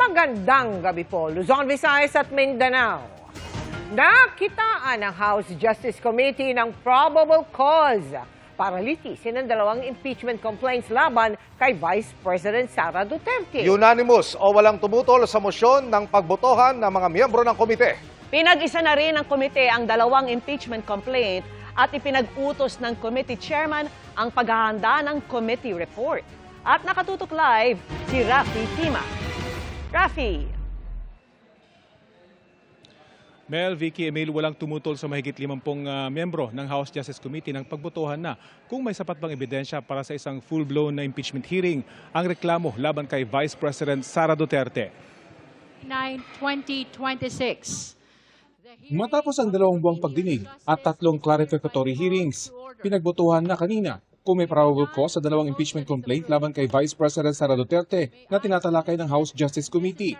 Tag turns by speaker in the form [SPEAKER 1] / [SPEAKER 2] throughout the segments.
[SPEAKER 1] Magandang gabi po, Luzon, Visayas at Mindanao. Nakitaan ng House Justice Committee ng probable cause para litisin ang dalawang impeachment complaints laban kay Vice President Sara Duterte.
[SPEAKER 2] Unanimous o walang tumutol sa mosyon ng pagbotohan ng mga miyembro ng komite.
[SPEAKER 3] Pinag-isa na rin ng komite ang dalawang impeachment complaint at ipinag-utos ng committee chairman ang paghahanda ng committee report. At nakatutok live si Rafi Tima. Rafi.
[SPEAKER 4] Mel, Vicky, Emil, walang tumutol sa mahigit 50 miyembro ng House Justice Committee ng pagbotohan na kung may sapat bang ebidensya para sa isang full-blown na impeachment hearing ang reklamo laban kay Vice President Sara Duterte.
[SPEAKER 5] 9/2026.
[SPEAKER 4] Matapos ang 2 buwang pagdinig at 3 clarificatory hearings, pinagbotohan na kanina kung may probable cause sa dalawang impeachment complaint laban kay Vice President Sara Duterte na tinatalakay ng House Justice Committee.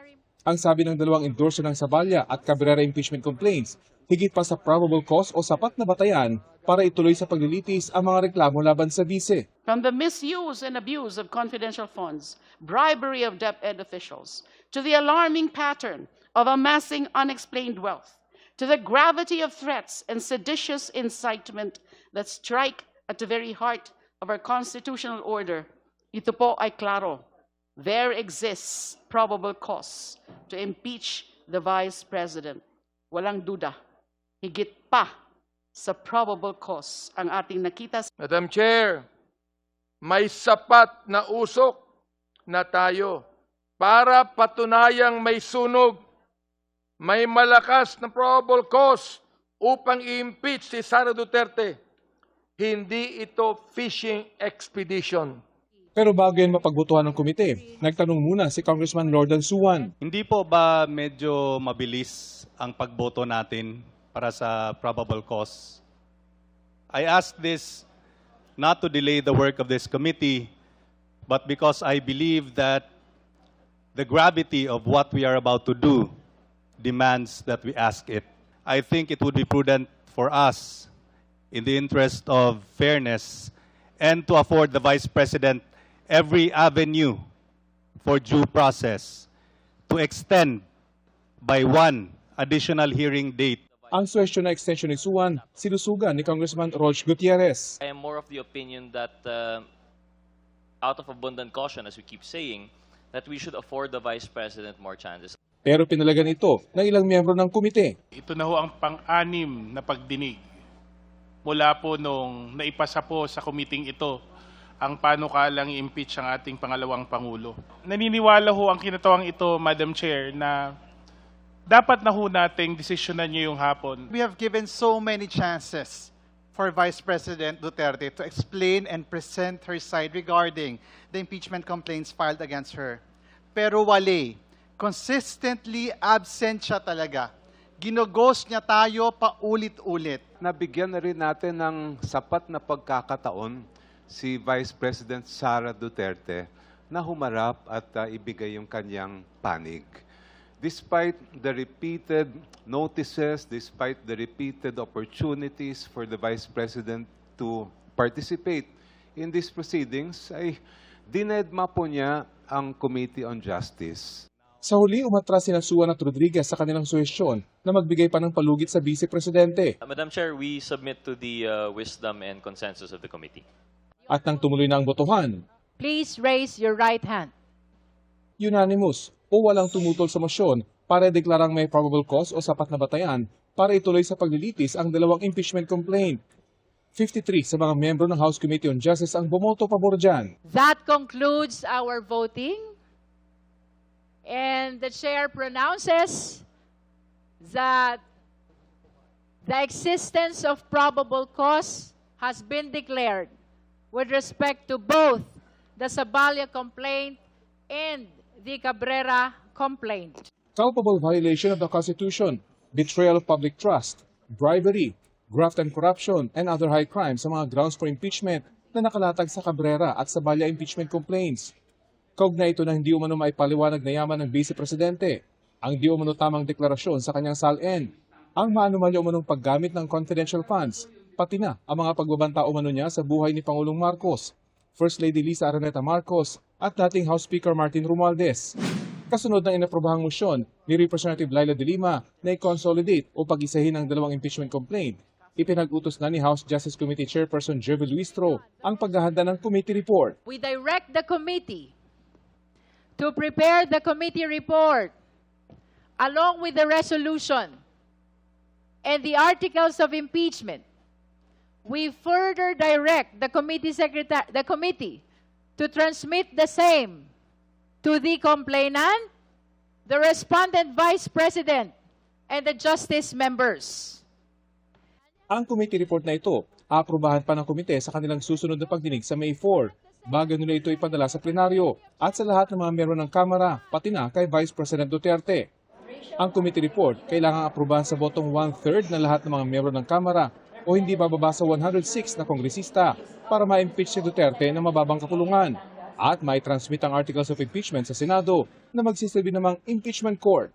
[SPEAKER 4] Ang sabi ng dalawang endorser ng Zaballa at Cabrera impeachment complaints, higit pa sa probable cause o sapat na batayan para ituloy sa paglilitis ang mga reklamo laban sa vice.
[SPEAKER 6] From the misuse and abuse of confidential funds, bribery of DepEd officials, to the alarming pattern of amassing unexplained wealth, to the gravity of threats and seditious incitement that strike at the very heart of our constitutional order, ito po ay klaro. There exists probable cause to impeach the Vice President. Walang duda, higit pa sa probable cause ang ating nakita.
[SPEAKER 7] Madam Chair, may sapat na usok na tayo para patunayang may sunog, may malakas na probable cause upang i-impeach si Sara Duterte. Hindi ito fishing expedition.
[SPEAKER 4] Pero bago yan mapagbotohan ng komite, nagtanong muna si Congressman Lordan Suwan.
[SPEAKER 8] Hindi po ba medyo mabilis ang pagboto natin para sa probable cause? I ask this not to delay the work of this committee, but because I believe that the gravity of what we are about to do demands that we ask it. I think it would be prudent for us, in the interest of fairness, and to afford the Vice President every avenue for due process, to extend by 1 additional hearing date.
[SPEAKER 4] Ang suwestyon na extension ni Suwan, sinusugan ni Congressman Roch Gutierrez.
[SPEAKER 9] I am more of the opinion that out of abundant caution, as we keep saying, that we should afford the Vice President more chances.
[SPEAKER 4] Pero pinalagan ito ng ilang miyembro ng komite.
[SPEAKER 10] Ito na ho ang pang-anim na pagdinig mula po nung naipasa po sa komiting ito ang panukalang i-impeach ang ating pangalawang Pangulo. Naniniwala ho ang kinatawang ito, Madam Chair, na dapat na ho nating desisyonan niyo yung hapon.
[SPEAKER 11] We have given so many chances for Vice President Duterte to explain and present her side regarding the impeachment complaints filed against her. Pero wali, consistently absent siya talaga. Ginoghost niya tayo paulit-ulit.
[SPEAKER 12] Nabigyan na rin natin ng sapat na pagkakataon si Vice President Sara Duterte na humarap at ibigay yung kanyang panig. Despite the repeated notices, despite the repeated opportunities for the Vice President to participate in these proceedings, ay dinedma po niya ang Committee on Justice.
[SPEAKER 4] Sa huli, umatras sina Suwan at Rodriguez sa kanilang suwestyon na magbigay pa ng palugit sa Vice Presidente.
[SPEAKER 9] Madam Chair, we submit to the wisdom and consensus of the committee.
[SPEAKER 4] At nang tumuloy na ang botohan,
[SPEAKER 5] Please raise your right hand.
[SPEAKER 4] unanimous o walang tumutol sa mosyon para deklarang may probable cause o sapat na batayan para ituloy sa paglilitis ang dalawang impeachment complaint. 53 sa mga miyembro ng House Committee on Justice ang bumoto pabor dyan.
[SPEAKER 5] That concludes our voting. And the chair pronounces that the existence of probable cause has been declared with respect to both the Zaballa complaint and the Cabrera complaint.
[SPEAKER 4] Culpable violation of the Constitution, betrayal of public trust, bribery, graft and corruption, and other high crimes sa mga grounds for impeachment na nakalatag sa Cabrera at Zaballa impeachment complaints. Kaugnay ito na hindi umano maipaliwanag na yaman ng Vice Presidente, ang di umano tamang deklarasyon sa kanyang SALN, ang maanumalya umanong paggamit ng confidential funds, pati na ang mga pagbabanta umano niya sa buhay ni Pangulong Marcos, First Lady Lisa Araneta Marcos at dating House Speaker Martin Romualdez. kasunod ng inaprobahang motion ni Representative Laila de Lima na i-consolidate o pag-isahin ang dalawang impeachment complaint. Ipinag-utos na ni House Justice Committee Chairperson Jervy Luistro ang paghahanda ng committee report.
[SPEAKER 5] We direct the committee to prepare the committee report along with the resolution and the articles of impeachment. We further direct the committee to transmit the same to the complainant, the respondent vice president, and the justice members.
[SPEAKER 4] Ang committee report na ito, aprobahan pa ng komite sa kanilang susunod na pagdinig sa May 4, bago nila ito ipadala sa plenaryo at sa lahat ng mga miyembro ng Kamara, pati na kay Vice President Duterte. Ang committee report kailangang aprobahan sa botong 1/3 ng lahat ng mga miyembro ng Kamara o hindi bababa sa 106 na kongresista para ma-impeach si Duterte ng mababang kapulungan at mai-transmit ang articles of impeachment sa Senado na magsisilbi namang impeachment court.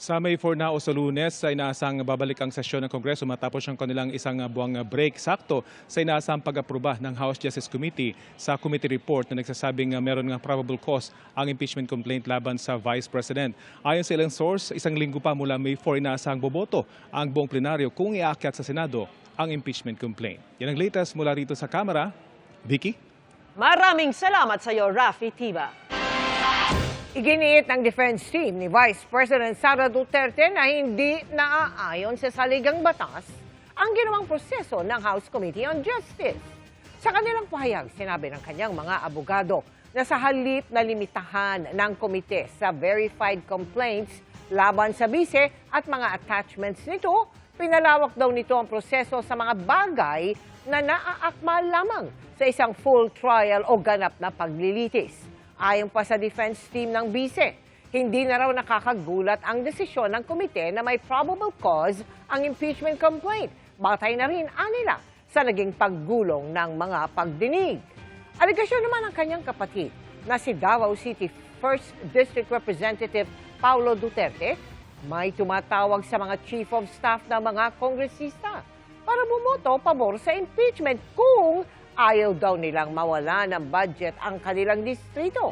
[SPEAKER 13] Sa May 4 na o sa Lunes, sa inaasang babalik ang sesyon ng Kongreso matapos ang kanilang isang buwang break. Sakto sa inaasang pag-aproba ng House Justice Committee sa committee report na nagsasabing meron ng probable cause ang impeachment complaint laban sa Vice President. Ayon sa ilang source, isang linggo pa mula May 4 inaasang boboto ang buong plenaryo kung iakyat sa Senado ang impeachment complaint. Yan ang latest mula rito sa Kamara. Vicky?
[SPEAKER 3] Maraming salamat sa iyo, Rafi Tiba.
[SPEAKER 1] Iginiit ng defense team ni Vice President Sara Duterte na hindi naaayon sa saligang batas ang ginawang proseso ng House Committee on Justice. Sa kanilang pahayag, sinabi ng kanyang mga abogado na sa halip na limitahan ng komite sa verified complaints laban sa bise at mga attachments nito, pinalawak daw nito ang proseso sa mga bagay na naaakma lamang sa isang full trial o ganap na paglilitis. Ayon pa sa defense team ng bise, hindi na raw nakakagulat ang desisyon ng komite na may probable cause ang impeachment complaint. Batay na rin anila sa naging paggulong ng mga pagdinig. Aligasyon naman ng kanyang kapatid na si Davao City 1st District Representative Paulo Duterte, may tumatawag sa mga chief of staff ng mga kongresista para bumoto pabor sa impeachment kung ayaw daw nilang mawala ng budget ang kanilang distrito.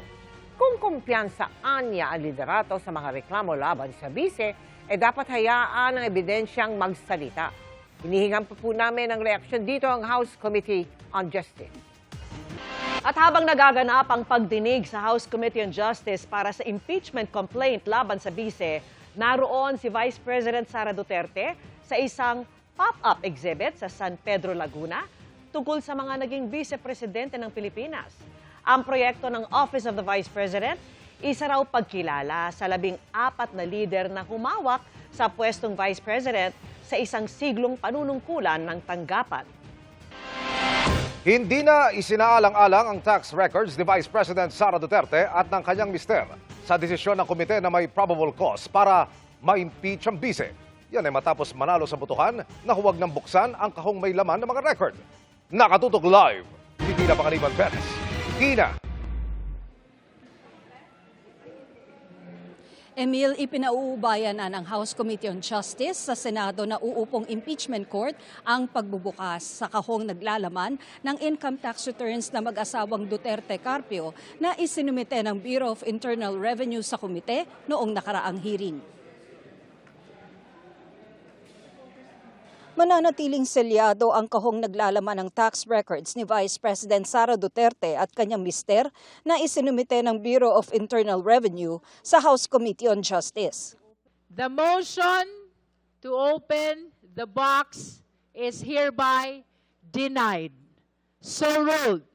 [SPEAKER 1] Kung kumpiyansaan niya ang liderato sa mga reklamo laban sa bise, dapat hayaan ang ebidensyang magsalita. Hinihingan pa po namin ang reaksyon dito ang House Committee on Justice.
[SPEAKER 3] At habang nagaganap ang pagdinig sa House Committee on Justice para sa impeachment complaint laban sa bise, naroon si Vice President Sara Duterte sa isang pop-up exhibit sa San Pedro, Laguna, tungkol sa mga naging vice-presidente ng Pilipinas. Ang proyekto ng Office of the Vice President, isa raw pagkilala sa 14 na lider na humawak sa pwestong Vice President sa isang siglong panunungkulan ng tanggapan.
[SPEAKER 2] Hindi na isinaalang-alang ang tax records ni Vice President Sara Duterte at ng kanyang mister sa desisyon ng komite na may probable cause para ma-impeach ang bise. Yan ay matapos manalo sa botohan na huwag nang buksan ang kahong may laman ng mga record. Nakatutok live, hindi na Pangaliban Perez. Tina.
[SPEAKER 14] Emil, ipinauubayan na ng House Committee on Justice sa Senado na uupong impeachment court ang pagbubukas sa kahong naglalaman ng income tax returns na mag-asawang Duterte Carpio na isinumite ng Bureau of Internal Revenue sa komite noong nakaraang hearing. Mananatiling selyado ang kahong naglalaman ng tax records ni Vice President Sara Duterte at kanyang mister na isinumite ng Bureau of Internal Revenue sa House Committee on Justice.
[SPEAKER 5] The motion to open the box is hereby denied. So ruled.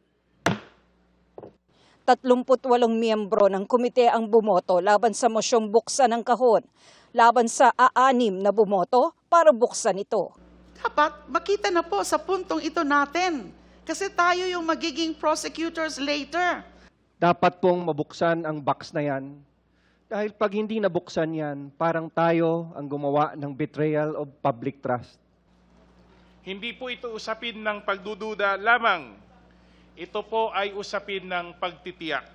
[SPEAKER 14] 38 miyembro ng komite ang bumoto laban sa mosyong buksan ng kahon, laban sa 6 na bumoto para buksan ito.
[SPEAKER 6] Dapat makita na po sa puntong ito natin. Kasi tayo yung magiging prosecutors later.
[SPEAKER 15] Dapat pong mabuksan ang box na yan. Dahil pag hindi nabuksan yan, parang tayo ang gumawa ng betrayal of public trust.
[SPEAKER 10] Hindi po ito usapin ng pagdududa lamang. Ito po ay usapin ng pagtitiyak.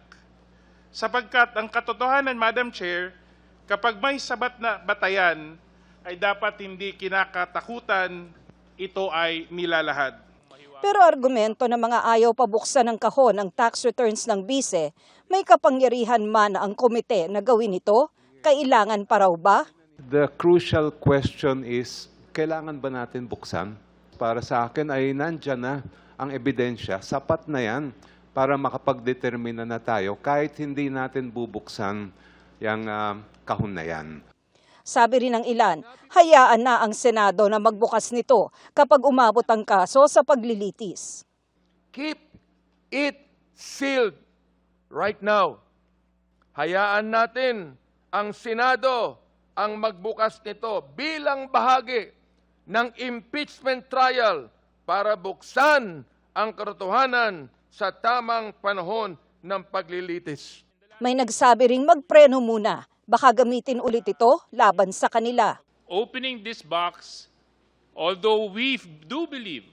[SPEAKER 10] Sapagkat ang katotohanan, Madam Chair, kapag may sabat na batayan, ay dapat hindi kinakatakutan, ito ay nilalahad.
[SPEAKER 14] Pero argumento ng mga ayaw pabuksan ng kahon ng tax returns ng bise, may kapangyarihan man ang komite na gawin ito? Kailangan pa raw ba?
[SPEAKER 12] The crucial question is, kailangan ba natin buksan? Para sa akin ay nandyan na ang ebidensya, sapat na yan para makapagdetermina na tayo kahit hindi natin bubuksan yung kahon na yan.
[SPEAKER 14] Sabi rin ng ilan, hayaan na ang Senado na magbukas nito kapag umabot ang kaso sa paglilitis.
[SPEAKER 7] Keep it sealed right now. Hayaan natin ang Senado ang magbukas nito bilang bahagi ng impeachment trial para buksan ang katotohanan sa tamang panahon ng paglilitis.
[SPEAKER 14] May nagsabi ring magpreno muna, baka gamitin ulit ito laban sa kanila.
[SPEAKER 10] Opening this box, although we do believe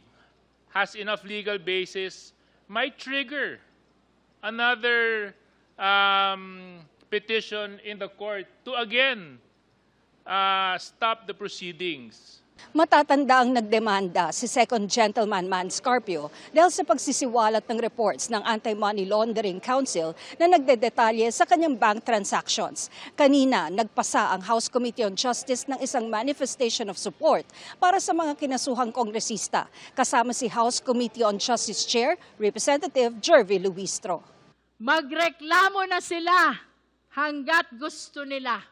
[SPEAKER 10] has enough legal basis, might trigger another petition in the court to again stop the proceedings.
[SPEAKER 14] Matatanda ang nagdemanda si Second Gentleman Man Scarpio dahil sa pagsisiwalat ng reports ng Anti-Money Laundering Council na nagdedetalye sa kanyang bank transactions. Kanina, nagpasa ang House Committee on Justice ng isang manifestation of support para sa mga kinasuhang kongresista, kasama si House Committee on Justice Chair, Representative Jervy Luistro.
[SPEAKER 5] Magreklamo na sila hanggat gusto nila.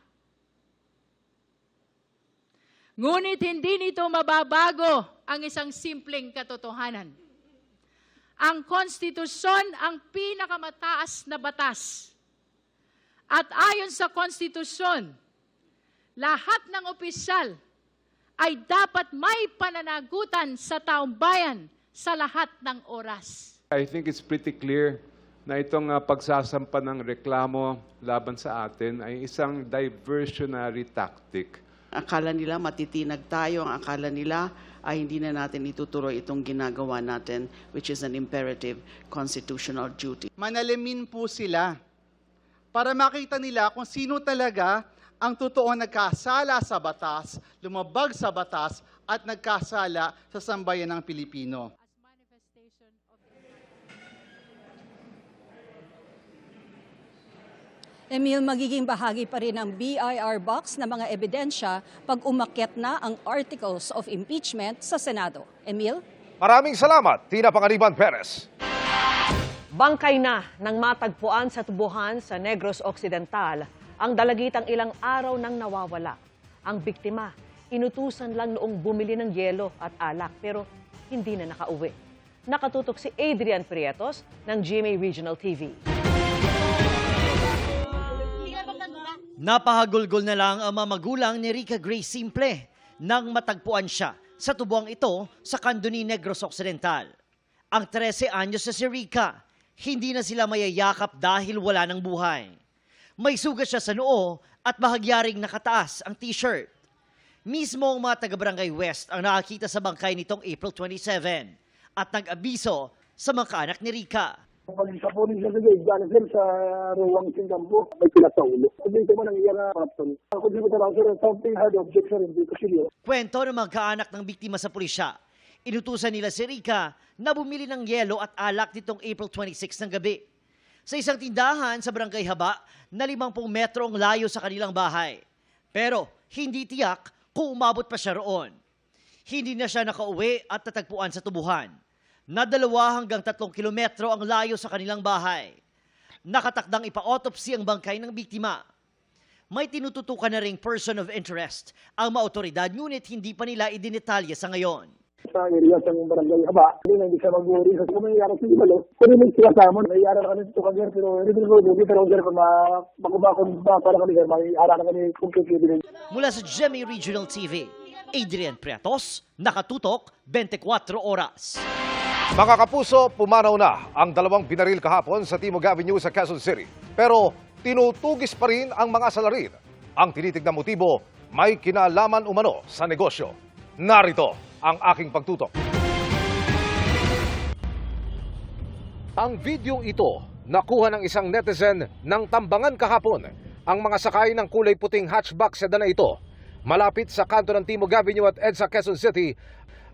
[SPEAKER 5] Ngunit hindi nito mababago ang isang simpleng katotohanan. Ang konstitusyon ang pinakamataas na batas. At ayon sa konstitusyon, lahat ng opisyal ay dapat may pananagutan sa taong bayan sa lahat ng oras.
[SPEAKER 12] I think it's pretty clear na itong pagsasampa ng reklamo laban sa atin ay isang diversionary tactic.
[SPEAKER 6] Akala nila matitinag tayo, ang akala nila ay hindi na natin itutuloy itong ginagawa natin, which is an imperative constitutional duty.
[SPEAKER 11] Manalimin po sila para makita nila kung sino talaga ang totoong nagkasala sa batas, lumabag sa batas at nagkasala sa sambayan ng Pilipino.
[SPEAKER 14] Emil, magiging bahagi pa rin ang BIR box na mga ebidensya pag umakyat na ang articles of impeachment sa Senado. Emil?
[SPEAKER 2] Maraming salamat, Tina Panganiban Perez.
[SPEAKER 3] Bangkay na ng matagpuan sa tubuhan sa Negros Occidental ang dalagitang ilang araw nang nawawala. Ang biktima, inutusan lang noong bumili ng yelo at alak pero hindi na nakauwi. Nakatutok si Adrian Prietos ng GMA Regional TV.
[SPEAKER 16] Napahagulgol na lang ang mga magulang ni Rica Grace Simple nang matagpuan siya sa tubuang ito sa Candoni, Negros Occidental. Ang 13 anyos na si Rica, hindi na sila mayayakap dahil wala ng buhay. May sugat siya sa noo at bahagyaring nakataas ang t-shirt. Mismo ang mga taga-Barangay West ang nakakita sa bangkay nitong April 27 at nag-abiso sa mga kaanak ni Rica.
[SPEAKER 17] Pag-isa po rin siya sa gate, sa ruwang singkampo, may pilat sa ulo. Sabi ko man ang iya na corruption. Ako din mo talaga, sir, something had object, sir, hindi ko sila.
[SPEAKER 16] Kwento ng mga kaanak ng biktima sa pulisya. Inutusan nila si Rica na bumili ng yelo at alak nitong April 26 ng gabi. Sa isang tindahan sa Barangay Haba na 50 metro ang layo sa kanilang bahay. Pero hindi tiyak kung umabot pa siya roon. Hindi na siya nakauwi at tatagpuan sa tubuhan. Na 2 hanggang 3 kilometro ang layo sa kanilang bahay. Nakatakdang ipa-autopsy ang bangkay ng biktima. May tinututukan na ring person of interest ang mga otoridad ngunit hindi pa nila idinetalye sa ngayon.
[SPEAKER 17] Sa area sa Barangay Haba, hindi siya mag-worry sa kung nangyayari sa ibalo. Kung hindi sila sa amon, nangyayari na kami sa kanya, pero hindi ko pero sir, kung makubakon ba para kami, sir, may-ara na kami completely.
[SPEAKER 16] Mula sa GMA Regional TV, Adrian Prietos, nakatutok 24 oras.
[SPEAKER 2] Mga kapuso, pumanaw na ang 2 binaril kahapon sa Timog Avenue sa Quezon City. Pero tinutugis pa rin ang mga salarin. Ang tinitignan motibo, may kinalaman umano sa negosyo. Narito ang aking pagtutok. Ang videong ito, nakuha ng isang netizen ng Tambangan kahapon. Ang mga sakay ng kulay puting hatchback sedan na ito, malapit sa kanto ng Timog Avenue at EDSA Quezon City,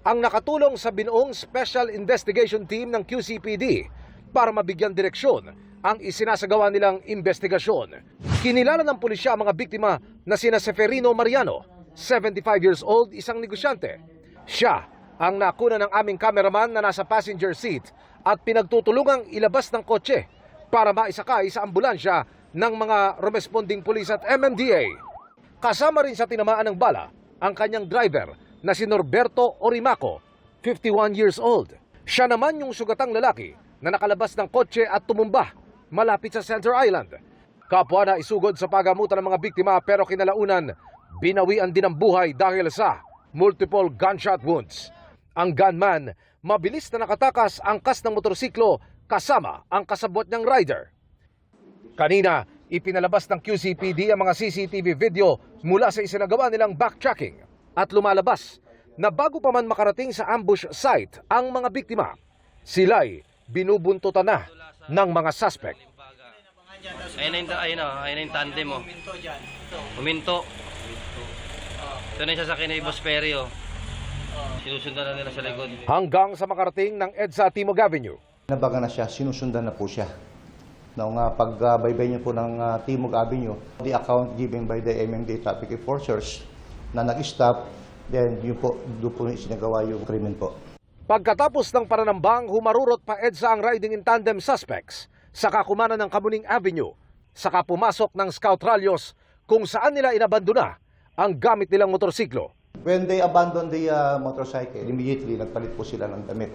[SPEAKER 2] ang nakatulong sa binuong Special Investigation Team ng QCPD para mabigyan direksyon ang isinasagawa nilang investigasyon. Kinilala ng pulisya ang mga biktima na sina Seferino Mariano, 75 years old, isang negosyante. Siya ang nakuna ng aming cameraman na nasa passenger seat at pinagtutulungang ilabas ng kotse para maisakay sa ambulansya ng mga responding police at MMDA. Kasama rin sa tinamaan ng bala ang kanyang driver na si Norberto Orimaco, 51 years old. Siya naman yung sugatang lalaki na nakalabas ng kotse at tumumba malapit sa Center Island. Kapwa na isugod sa pagamutan ng mga biktima pero kinalaunan, binawian din ang buhay dahil sa multiple gunshot wounds. Ang gunman, mabilis na nakatakas angkas ng motorsiklo kasama ang kasabot niyang rider. Kanina, ipinalabas ng QCPD ang mga CCTV video mula sa isinagawa nilang backtracking at lumalabas na bago pa man makarating sa ambush site ang mga biktima, sila'y binubuntutan na ng mga suspect.
[SPEAKER 18] Ayun na yung tandem mo. Huminto. Ito na yung sasakyan na Boss Perry, oh. Sinusundan na nila sa likod.
[SPEAKER 2] Hanggang sa makarating ng EDSA Timog Avenue.
[SPEAKER 19] Nabaga na siya, sinusundan na po siya. Noong pagbaybay niyo po ng Timog Avenue, the account given by the MMDA traffic enforcers na nag-stop, then yun po, doon po sinagawa yung krimen po.
[SPEAKER 2] Pagkatapos ng pananambang, humarurot pa EDSA ang riding in tandem suspects sa kakumanan ng Kamuning Avenue, saka pumasok ng Scout Rallios kung saan nila inabandona ang gamit nilang motorsiklo.
[SPEAKER 19] When they abandoned the motorcycle, immediately nagpalit po sila ng damit.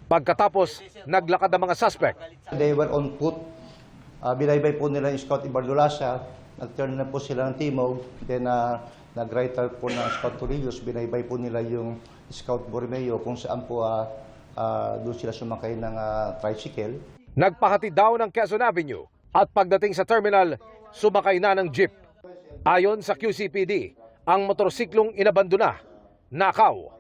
[SPEAKER 2] Pagkatapos, naglakad ang mga suspect.
[SPEAKER 19] They were on foot. Binaybay po nila yung Scout Ibardulasa, nag-turn na po sila ng Timog, then nag-right turn po ng Scout Torrijos, binaybay po nila yung Scout Borromeo kung saan po doon sila sumakay ng tricycle.
[SPEAKER 2] Nagpahatid daw ng Quezon Avenue at pagdating sa terminal, sumakay na ng jeep. Ayon sa QCPD, ang motorsiklong inabandona, nakaw.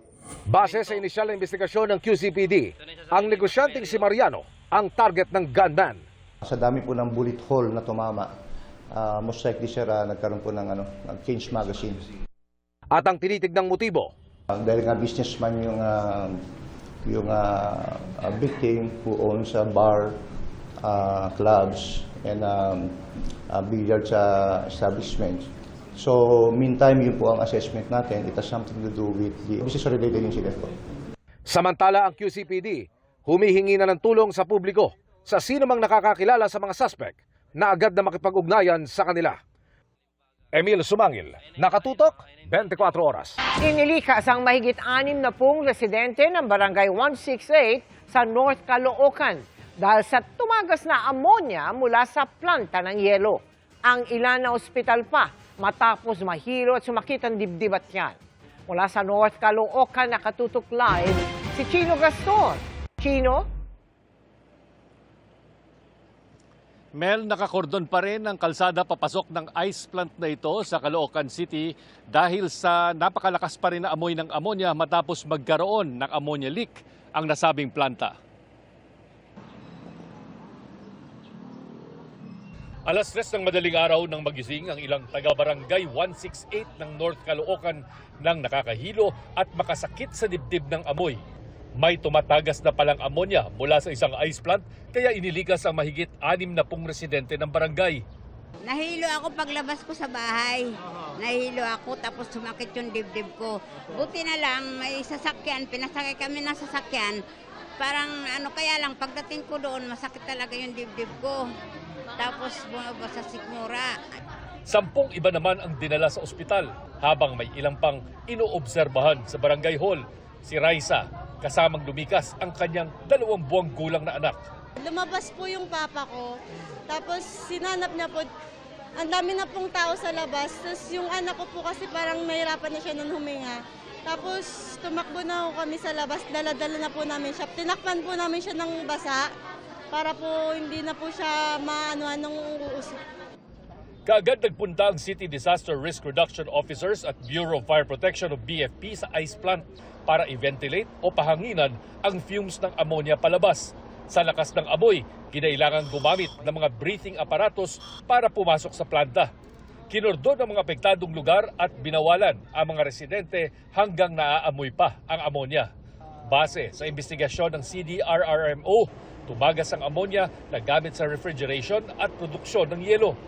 [SPEAKER 2] Base sa inisyal na investigasyon ng QCPD, ang negosyanteng si Mariano ang target ng gunman.
[SPEAKER 19] Sa dami po ng bullet hole na tumama, most likely sir, nagkaroon po ng change magazine.
[SPEAKER 2] At ang tinitignang motibo?
[SPEAKER 19] Dahil nga businessman yung victim who owns a bar, clubs, and billiard establishments. So, meantime, yun po ang assessment natin. It has something to do with the business-related incident po.
[SPEAKER 2] Samantala, ang QCPD humihingi na ng tulong sa publiko sa sino mang nakakakilala sa mga suspect na agad na makipag-ugnayan sa kanila. Emil Sumangil, Nakatutok, 24 Oras.
[SPEAKER 1] Inilikas ang mahigit 60 residente ng Barangay 168 sa North Caloocan dahil sa tumagas na ammonia mula sa planta ng yelo. Ang ilan na ospital pa matapos mahilo at sumakit ang dibdib at yan. Mula sa North Caloocan, Nakatutok Live, si Chino Gaston. Chino?
[SPEAKER 20] Mel, nakakordon pa rin ang kalsada papasok ng ice plant na ito sa Caloocan City dahil sa napakalakas pa rin na amoy ng ammonia matapos magkaroon ng ammonia leak ang nasabing planta. Alas 3 ng madaling araw nang magising ang ilang taga-barangay 168 ng North Caloocan nang nakakahilo at makasakit sa dibdib ng amoy. May tumatagas na palang ammonia mula sa isang ice plant kaya iniligas ang mahigit 60 residente ng barangay.
[SPEAKER 21] Nahilo ako paglabas ko sa bahay. Nahilo ako tapos sumakit yung dibdib ko. Buti na lang may sasakyan, pinasakay kami ng sasakyan. Parang kaya lang pagdating ko doon masakit talaga yung dibdib ko. Tapos bumaba sa sikmura.
[SPEAKER 20] 10 iba naman ang dinala sa ospital habang may ilang pang inoobserbahan sa barangay hall. Si Raisa, kasamang lumikas ang kanyang 2 buwang gulang na anak.
[SPEAKER 22] Lumabas po yung papa ko, tapos sinanap niya po, ang dami na pong tao sa labas, tapos yung anak ko po kasi parang mahirapan na siya nun huminga. Tapos tumakbo na ako kami sa labas, dala-dala na po namin siya. Tinakpan po namin siya ng basa para po hindi na po siya maano-ano ng uusap.
[SPEAKER 20] Kaagad nagpunta ang City Disaster Risk Reduction Officers at Bureau of Fire Protection o BFP sa ice plant para i-ventilate o pahanginan ang fumes ng ammonia palabas. Sa lakas ng amoy, kinailangan gumamit ng mga breathing aparatos para pumasok sa planta. Kinordon ang mga apektadong lugar at binawalan ang mga residente hanggang naaamoy pa ang ammonia. Base sa investigasyon ng CDRRMO, tumagas ang ammonia na gamit sa refrigeration at produksyon ng yelo.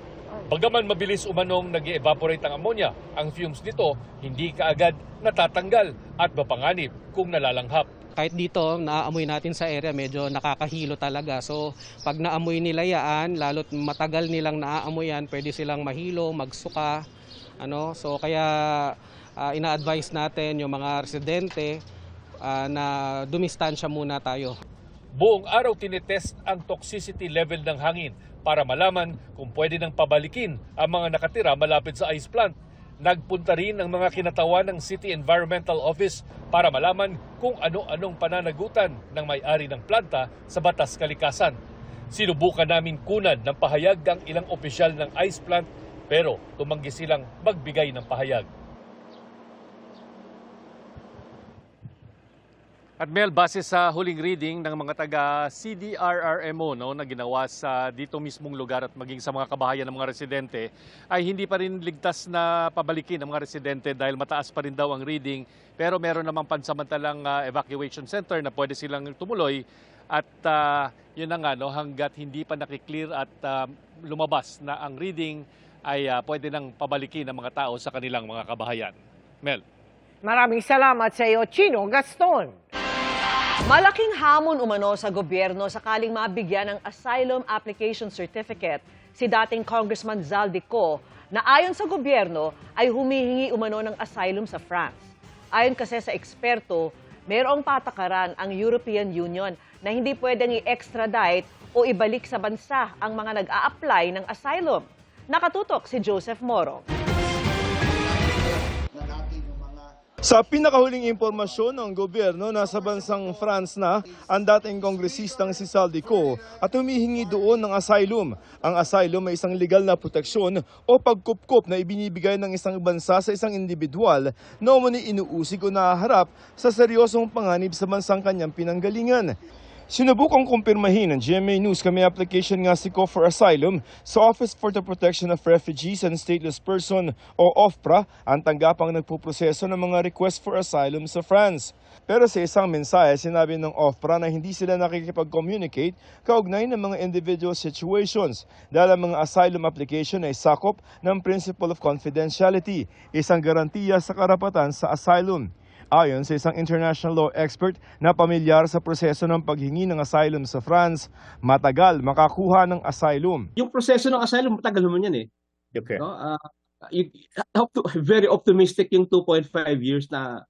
[SPEAKER 20] Bagaman mabilis umanong nag-evaporate ang ammonia, ang fumes nito hindi kaagad natatanggal at mapanganib kung nalalanghap.
[SPEAKER 8] Kahit dito, naaamoy natin sa area, medyo nakakahilo talaga. So, pag naamoy nila yan, lalo't matagal nilang naaamoy yan, pwede silang mahilo, magsuka. So, kaya ina-advise natin yung mga residente na dumistansya muna tayo.
[SPEAKER 20] Buong araw tinetest ang toxicity level ng hangin para malaman kung pwede nang pabalikin ang mga nakatira malapit sa ice plant. Nagpunta rin ang mga kinatawan ng City Environmental Office para malaman kung ano-anong pananagutan ng may-ari ng planta sa batas kalikasan. Sinubukan namin kunan ng pahayag ang ilang opisyal ng ice plant pero tumanggi silang magbigay ng pahayag. At Mel, base sa huling reading ng mga taga CDRRMO na ginawa sa dito mismong lugar at maging sa mga kabahayan ng mga residente, ay hindi pa rin ligtas na pabalikin ng mga residente dahil mataas pa rin daw ang reading. Pero meron namang pansamantalang evacuation center na pwede silang tumuloy at yun na nga, hanggat hindi pa nakiklear at lumabas na ang reading ay pwede nang pabalikin ng mga tao sa kanilang mga kabahayan. Mel.
[SPEAKER 1] Maraming salamat sa iyo, Chino Gaston.
[SPEAKER 3] Malaking hamon umano sa gobyerno sakaling mabigyan ng asylum application certificate si dating Congressman Zaldico na ayon sa gobyerno ay humihingi umano ng asylum sa France. Ayon kasi sa eksperto, mayroong patakaran ang European Union na hindi pwedeng i-extradite o ibalik sa bansa ang mga nag-a-apply ng asylum. Nakatutok si Joseph Moro.
[SPEAKER 9] Sa pinakahuling impormasyon ng gobyerno, nasa bansang France na ang dating kongresistang si Zaldico at humihingi doon ng asylum. Ang asylum ay isang legal na proteksyon o pagkupkop na ibinibigay ng isang bansa sa isang individual na umani inuusig o nahaharap sa seryosong panganib sa bansang kanyang pinanggalingan. Sinubukang kumpirmahin ng GMA News kami application nga si Ko for Asylum sa Office for the Protection of Refugees and Stateless Person o OFPRA ang tanggapang nagpuproseso ng mga request for asylum sa France. Pero sa isang mensahe, sinabi ng OFPRA na hindi sila nakikipag-communicate kaugnay ng mga individual situations dahil ang mga asylum application ay sakop ng Principle of Confidentiality, isang garantiya sa karapatan sa asylum. Ayon sa isang international law expert na pamilyar sa proseso ng paghingi ng asylum sa France, matagal makakuha ng asylum.
[SPEAKER 23] Yung proseso ng asylum, matagal naman yan eh.
[SPEAKER 9] Okay.
[SPEAKER 23] No? Very optimistic yung 2.5 years na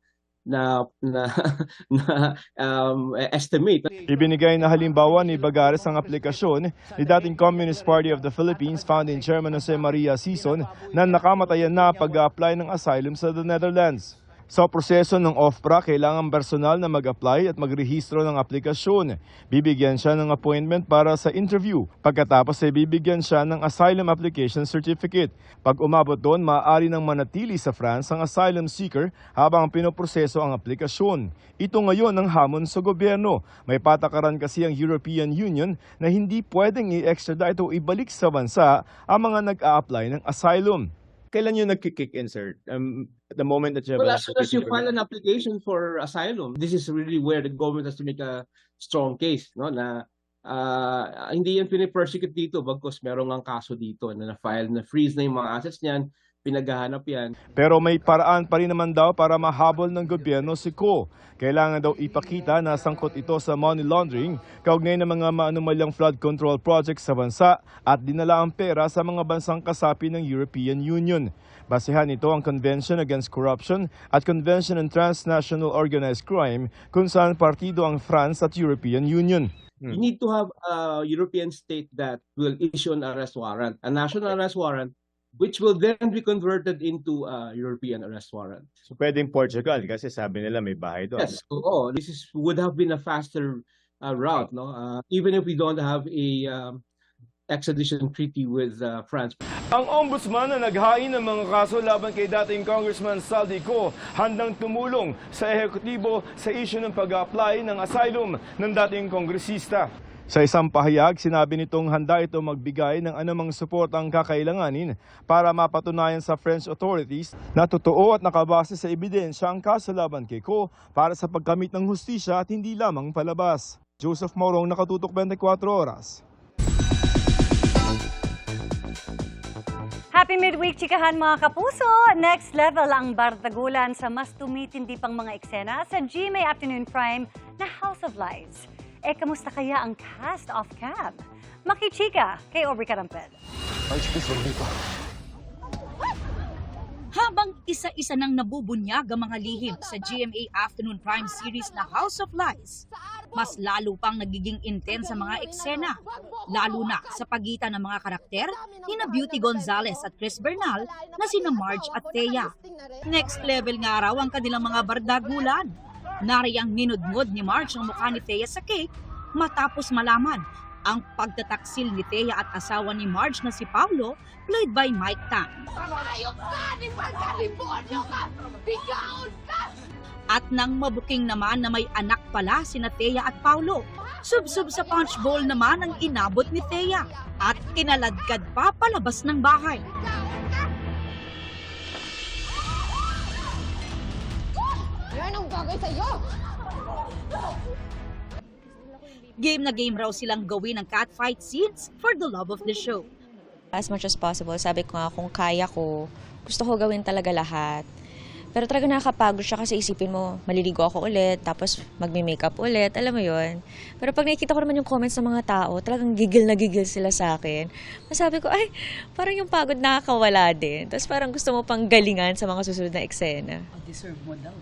[SPEAKER 23] estimate.
[SPEAKER 9] Ibinigay na halimbawa ni Bagares ang aplikasyon ni dating Communist Party of the Philippines founding chairman Jose Maria Sison na nakamatayan na pag-apply ng asylum sa the Netherlands. Sa proseso ng OFPRA, kailangan personal na mag-apply at magrehistro ng aplikasyon. Bibigyan siya ng appointment para sa interview. Pagkatapos ay bibigyan siya ng asylum application certificate. Pag umabot doon, maaari nang manatili sa France ang asylum seeker habang pinoproseso ang aplikasyon. Ito ngayon ang hamon sa gobyerno. May patakaran kasi ang European Union na hindi pwedeng i-extradite o ibalik sa bansa ang mga nag-a-apply ng asylum.
[SPEAKER 23] Kailan yung nag-kick in, sir? The moment that you have... Well, as soon as you file an application for asylum, this is really where the government has to make a strong case, no? Na hindi yan pinipersecute dito, bagkus merong ang kaso dito na na-file, na-freeze na yung mga assets niyan, pinaghahanap yan.
[SPEAKER 9] Pero may paraan pa rin naman daw para mahabol ng gobyerno si Ko. Kailangan daw ipakita na sangkot ito sa money laundering, kaugnay ng mga maanumalyang flood control projects sa bansa at dinala ang pera sa mga bansang kasapi ng European Union. Basehan nito ang Convention Against Corruption at Convention on Transnational Organized Crime kung saan partido ang France at European Union.
[SPEAKER 23] You need to have a European state that will issue an arrest warrant, a national arrest warrant, which will then be converted into a European arrest warrant.
[SPEAKER 9] So pwedeng Portugal kasi sabi nila may bahay doon.
[SPEAKER 23] Yes, would have been a faster route, no? Even if we don't have a extradition treaty with France.
[SPEAKER 9] Ang ombudsman na naghain ng mga kaso laban kay dating Congressman Zaldico handang tumulong sa ehekutibo sa issue ng pag-apply ng asylum ng dating kongresista. Sa isang pahayag, sinabi nitong handa ito magbigay ng anumang suportang kakailanganin para mapatunayan sa French authorities na totoo at nakabase sa ebidensya ang kaso laban kay Ko para sa pagkamit ng hustisya at hindi lamang palabas. Joseph Morong, Nakatutok 24 Oras.
[SPEAKER 4] Happy midweek, chikahan mga kapuso! Next level ang bardagulan sa mas tumitindi pang mga eksena sa GMA Afternoon Prime na House of Lies. Kamusta kaya ang cast of Cab? Makichika kay Aubrey Carampel.
[SPEAKER 13] Habang isa-isa nang nabubunyag ang mga lihim sa GMA Afternoon Prime series na House of Lies, mas lalo pang nagiging intense ang mga eksena, lalo na sa pagitan ng mga karakter ni na Beauty Gonzalez at Chris Bernal na sina Marge at Thea. Next level nga raw ang kanilang mga bardagulan. Nariyang ninudngod ni Marge ang mukha ni Thea sa cake matapos malaman ang pagtataksil ni Thea at asawa ni Marge na si Paulo, played by Mike Tan. At nang mabuking naman na may anak pala sina Thea at Paulo, sub-sub sa punch bowl naman ang inabot ni Thea at kinaladkad pa palabas ng bahay.
[SPEAKER 21] Yan ang bagay sa'yo!
[SPEAKER 13] Game na game raw silang gawin ang catfight scenes for the love of the show.
[SPEAKER 15] As much as possible, sabi ko nga kung kaya ko, gusto ko gawin talaga lahat. Pero talaga nakakapagod siya kasi isipin mo, maliligo ako ulit, tapos magme-makeup ulit, alam mo yon. Pero pag nakikita ko naman yung comments ng mga tao, talagang gigil na gigil sila sa akin. Masabi ko, ay, parang yung pagod nakakawala din. Tapos parang gusto mo pang galingan sa mga susunod na eksena.
[SPEAKER 13] Deserve mo daw.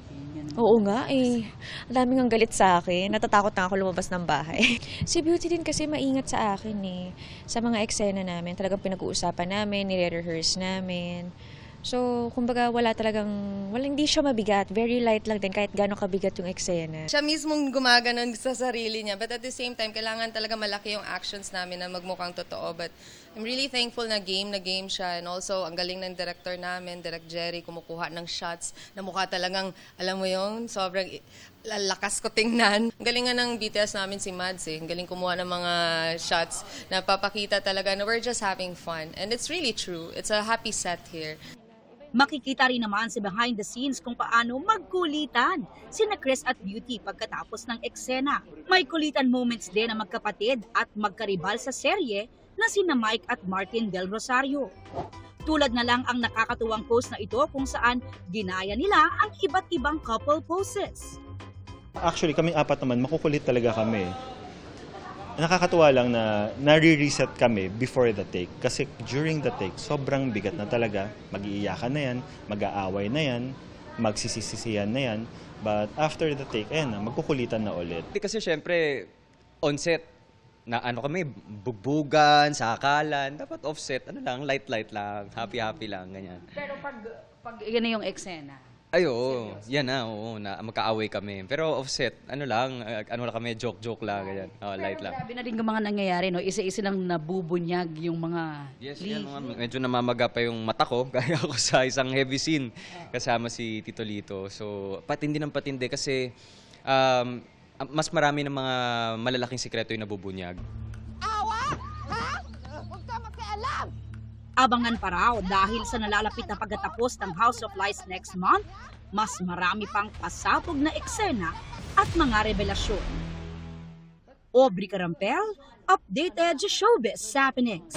[SPEAKER 15] Oo nga eh. Ang daming ang galit sa akin. Natatakot na ako lumabas ng bahay. Si Beauty din kasi maingat sa akin eh. Sa mga eksena namin, talagang pinag-uusapan namin, nire-rehearse namin. So, kumbaga hindi siya mabigat. Very light lang din kahit gano'ng kabigat yung eksena.
[SPEAKER 24] Siya mismong gumaganon sa sarili niya. But at the same time, kailangan talaga malaki yung actions namin na magmukhang totoo. But I'm really thankful na game siya. And also, ang galing ng director namin, Direk Jerry, kumukuha ng shots na mukha talagang, alam mo yun, sobrang lakas ko tingnan. Ang galing nga ng BTS namin si Mads eh. Ang galing kumuha ng mga shots na papakita talaga na we're just having fun. And it's really true. It's a happy set here.
[SPEAKER 13] Makikita rin naman sa behind the scenes kung paano magkulitan sina Chris at Beauty pagkatapos ng eksena. May kulitan moments din na magkapatid at magkaribal sa serye na sina Mike at Martin Del Rosario. Tulad na lang ang nakakatuwang post na ito kung saan ginaya nila ang iba't ibang couple poses.
[SPEAKER 25] Actually, kaming apat naman, makukulit talaga kami. Nakakatuwa lang na nare-reset kami before the take. Kasi during the take, sobrang bigat na talaga. Mag-iiyakan na yan, mag-aaway na yan, magsisisisihan na yan. But after the take, magkukulitan na ulit.
[SPEAKER 26] Kasi syempre, on set, na kami, bugbugan, sakalan, dapat offset, light-light lang, happy-happy lang, ganyan.
[SPEAKER 13] Pero pag yan na yung eksena,
[SPEAKER 26] Ay, oo. Yan na, oo. Magkaaway kami. Pero offset, lang kami, joke-joke lang, ganyan. Light lang.
[SPEAKER 13] grabe na rin yung mga nangyayari, no? Isa-isa lang nabubunyag yung mga
[SPEAKER 26] Yes, yan. Medyo namamaga pa yung mata ko. Kaya ako sa isang heavy scene kasama si Tito Lito. So, patindi ng patindi kasi mas marami ng mga malalaking sikreto yung nabubunyag.
[SPEAKER 21] Awa! Ha? Huwag ka makialam!
[SPEAKER 13] Abangan pa raw dahil sa nalalapit na pagtatapos ng House of Lies next month, mas marami pang pasabog na eksena at mga revelasyon. Aubrey Carampel, updated showbiz happenings.